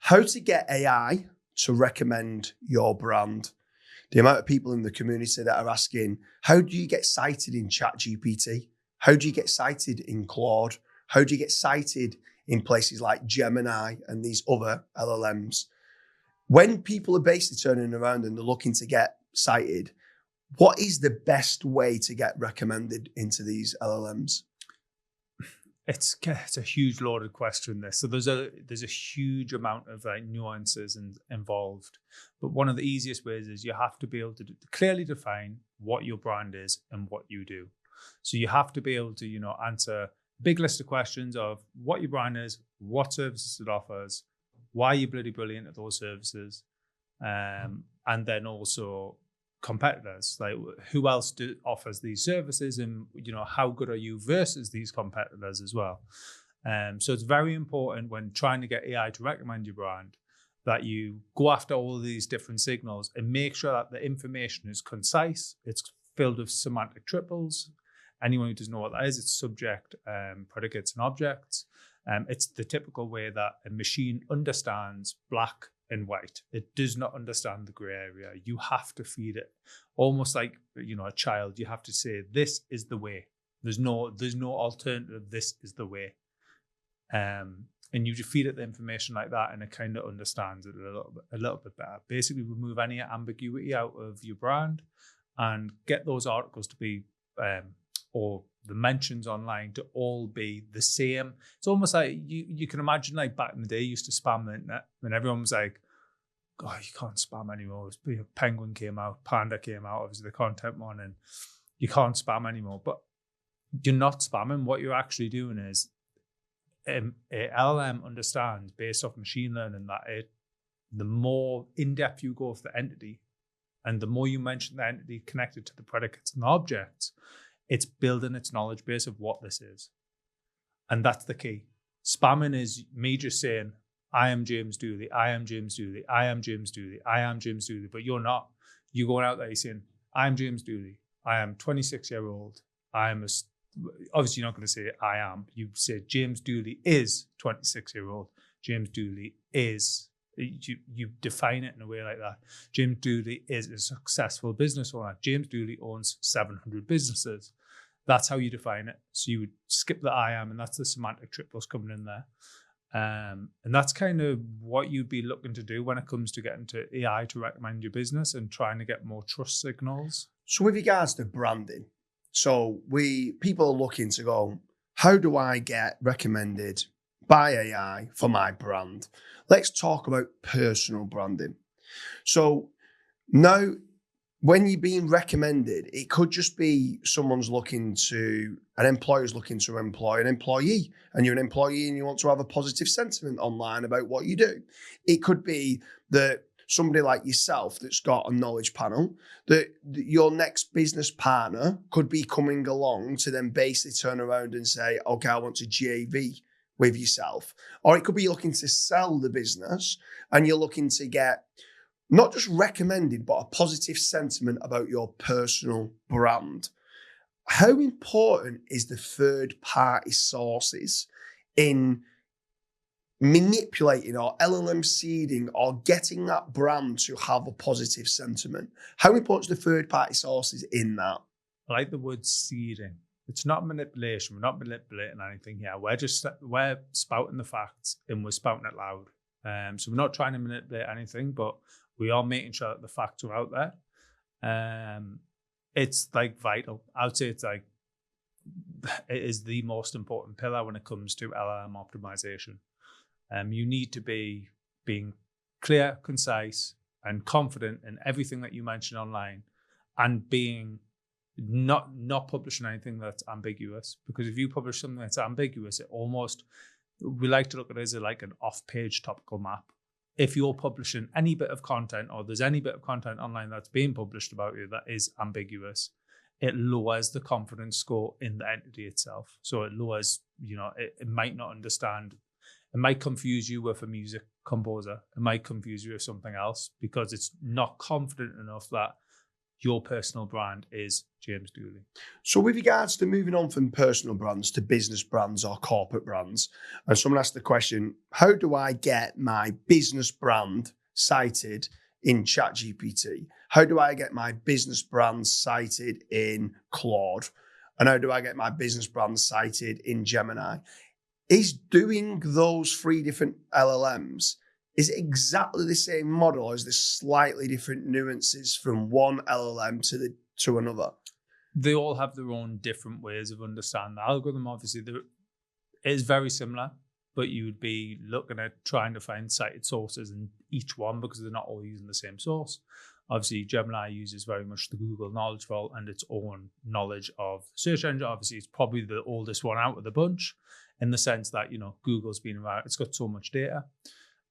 how to get AI to recommend your brand. The amount of people in the community that are asking, how do you get cited in ChatGPT? How do you get cited in Claude? How do you get cited in places like Gemini and these other LLMs? When people are basically turning around and they're looking to get cited, what is the best way to get recommended into these LLMs? It's a huge loaded question, this. So there's a huge amount of nuances involved. But one of the easiest ways is you have to be able to clearly define what your brand is and what you do. So you have to be able to, answer a big list of questions of what your brand is, what services it offers, why you're bloody brilliant at those services, and then also competitors, like who else offers these services, and how good are you versus these competitors as well. So it's very important when trying to get AI to recommend your brand that you go after all of these different signals and make sure that the information is concise, it's filled with semantic triples. Anyone who doesn't know what that is, it's subject, predicates, and objects. It's the typical way that a machine understands black and white. It does not understand the gray area. You have to feed it almost like a child. You have to say, this is the way. There's no alternative. This is the way. And you just feed it the information like that, and it kind of understands it a little bit better. Basically, remove any ambiguity out of your brand and get those articles to be or the mentions online to all be the same. It's almost like you can imagine, like back in the day, you used to spam the internet when everyone was like, "Oh, you can't spam anymore." Penguin came out, Panda came out, obviously the content one, and you can't spam anymore. But you're not spamming. What you're actually doing is a LLM understands based off machine learning that the more in-depth you go with the entity, and the more you mention the entity connected to the predicates and the objects, it's building its knowledge base of what this is. And that's the key. Spamming is me just saying, I am James Dooley, I am James Dooley, I am James Dooley, I am James Dooley, but you're not. You're going out there, you're saying, I am James Dooley, I am 26-year-old, I am obviously you're not going to say I am, you say James Dooley is 26-year-old, James Dooley is, you define it in a way like that. James Dooley is a successful business owner. James Dooley owns 700 businesses. That's how you define it. So you would skip the I am, and that's the semantic triples coming in there. And that's kind of what you'd be looking to do when it comes to getting to AI to recommend your business and trying to get more trust signals. So with regards to branding, so people are looking to go, how do I get recommended by AI for my brand? Let's talk about personal branding. So now, when you're being recommended, it could just be an employer's looking to employ an employee, and you're an employee and you want to have a positive sentiment online about what you do. It could be that somebody like yourself that's got a knowledge panel, that your next business partner could be coming along to then basically turn around and say, okay, I want to JV with yourself. Or it could be looking to sell the business and you're looking to get not just recommended, but a positive sentiment about your personal brand. How important is the third-party sources in manipulating or LLM seeding or getting that brand to have a positive sentiment? How important is the third-party sources in that? I like the word seeding. It's not manipulation. We're not manipulating anything here. We're spouting the facts and we're spouting it loud. So we're not trying to manipulate anything, but we are making sure that the facts are out there. It's like vital. I would say it's like, it is the most important pillar when it comes to LLM optimization. You need to be being clear, concise, and confident in everything that you mention online, and being not publishing anything that's ambiguous. Because if you publish something that's ambiguous, we like to look at it as like an off-page topical map. If you're publishing any bit of content, or there's any bit of content online that's being published about you that is ambiguous, it lowers the confidence score in the entity itself. So it lowers, it might not understand. It might confuse you with a music composer. It might confuse you with something else because it's not confident enough that your personal brand is James Dooley. So with regards to moving on from personal brands to business brands or corporate brands, and someone asked the question, how do I get my business brand cited in ChatGPT? How do I get my business brand cited in Claude? And how do I get my business brand cited in Gemini? Is doing those three different LLMs, is it exactly the same model, or is there slightly different nuances from one LLM to another? They all have their own different ways of understanding the algorithm. Obviously, it is very similar, but you would be looking at trying to find cited sources in each one because they're not all using the same source. Obviously, Gemini uses very much the Google Knowledge Vault and its own knowledge of the search engine. Obviously, it's probably the oldest one out of the bunch in the sense that, Google's been around, it's got so much data.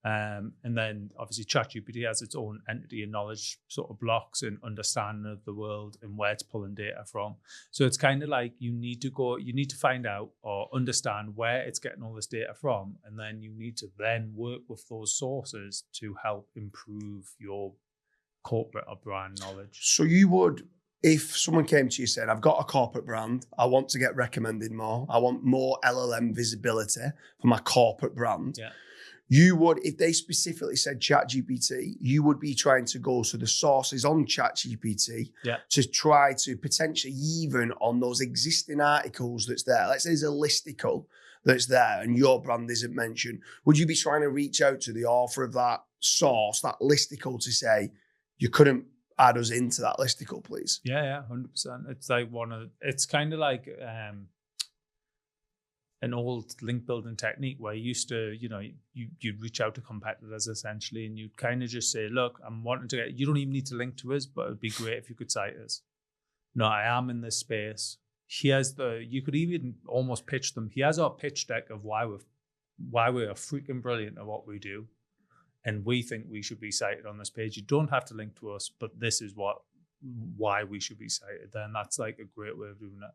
And then obviously ChatGPT has its own entity and knowledge sort of blocks and understanding of the world and where it's pulling data from. So it's kind of like you need to find out or understand where it's getting all this data from. And then you need to then work with those sources to help improve your corporate or brand knowledge. So you would, if someone came to you saying, I've got a corporate brand, I want to get recommended more, I want more LLM visibility for my corporate brand. Yeah. You would, if they specifically said ChatGPT, you would be trying to go to the sources on ChatGPT to try to potentially even on those existing articles that's there. Let's say there's a listicle that's there and your brand isn't mentioned. Would you be trying to reach out to the author of that source, that listicle, to say, you couldn't add us into that listicle, please? Yeah, 100%. It's like it's kind of like an old link building technique where you used to, you'd reach out to competitors essentially, and you'd kind of just say, look, I'm wanting to get, you don't even need to link to us, but it'd be great if you could cite us. No, I am in this space. You could even almost pitch them. He has our pitch deck of why we're freaking brilliant at what we do. And we think we should be cited on this page. You don't have to link to us, but this is why we should be cited. Then that's like a great way of doing it.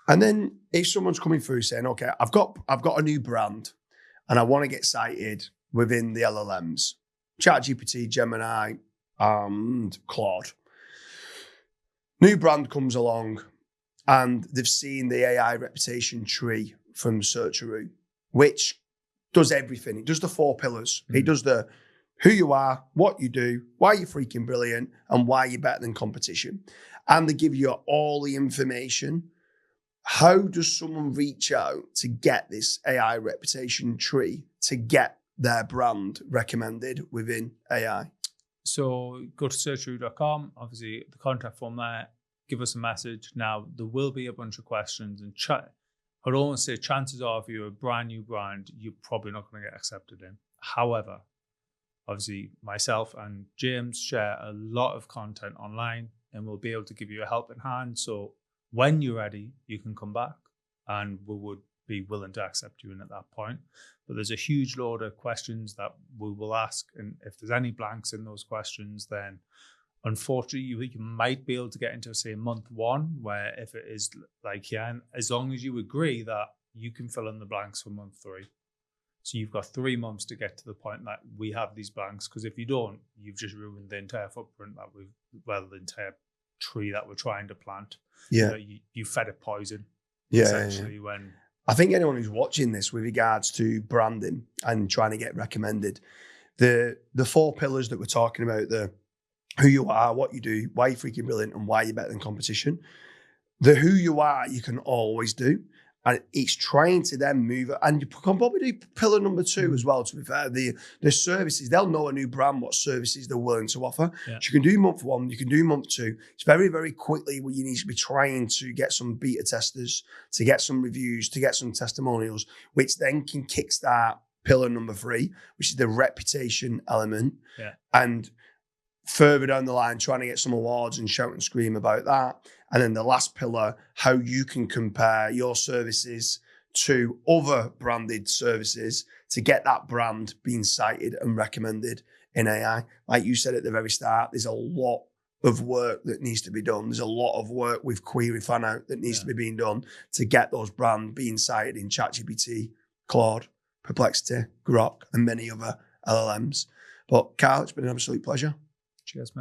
And then if someone's coming through saying, okay, I've got a new brand and I want to get cited within the LLMs, ChatGPT, Gemini, and Claude. New brand comes along and they've seen the AI reputation tree from Searcheroo, which does everything. It does the 4 pillars. It does the who you are, what you do, why you're freaking brilliant, and why you're better than competition. And they give you all the information. How does someone reach out to get this AI reputation tree to get their brand recommended within AI? So go to searcheroo.com, obviously the contact form there, give us a message. Now, there will be a bunch of questions and I'd always say chances are if you're a brand new brand, you're probably not going to get accepted in. However, obviously myself and James share a lot of content online and we'll be able to give you a helping hand. So when you're ready, you can come back and we would be willing to accept you in at that point. But there's a huge load of questions that we will ask. And if there's any blanks in those questions, then unfortunately, you might be able to get into, say, month 1, where if it is like, and as long as you agree that you can fill in the blanks for month 3. So you've got 3 months to get to the point that we have these blanks. Because if you don't, you've just ruined the entire footprint the entire tree that we're trying to plant. Yeah. You fed it poison. Yeah. Essentially, when I think anyone who's watching this with regards to branding and trying to get recommended, the 4 pillars that we're talking about, the who you are, what you do, why you're freaking brilliant, and why you're better than competition. The who you are, you can always do. And it's trying to then move, and you can probably do pillar number 2 as well, to be fair. The services, they'll know a new brand, what services they're willing to offer. Yeah. So you can do month 1, you can do month 2. It's very, very quickly where you need to be trying to get some beta testers, to get some reviews, to get some testimonials, which then can kickstart pillar number 3, which is the reputation element. Yeah. And further down the line, trying to get some awards and shout and scream about that. And then the last pillar, how you can compare your services to other branded services to get that brand being cited and recommended in AI. Like you said at the very start, there's a lot of work that needs to be done. There's a lot of work with query fan out that needs to be being done to get those brands being cited in ChatGPT, Claude, Perplexity, Grok, and many other LLMs. But Karl, it's been an absolute pleasure. Cheers, mate.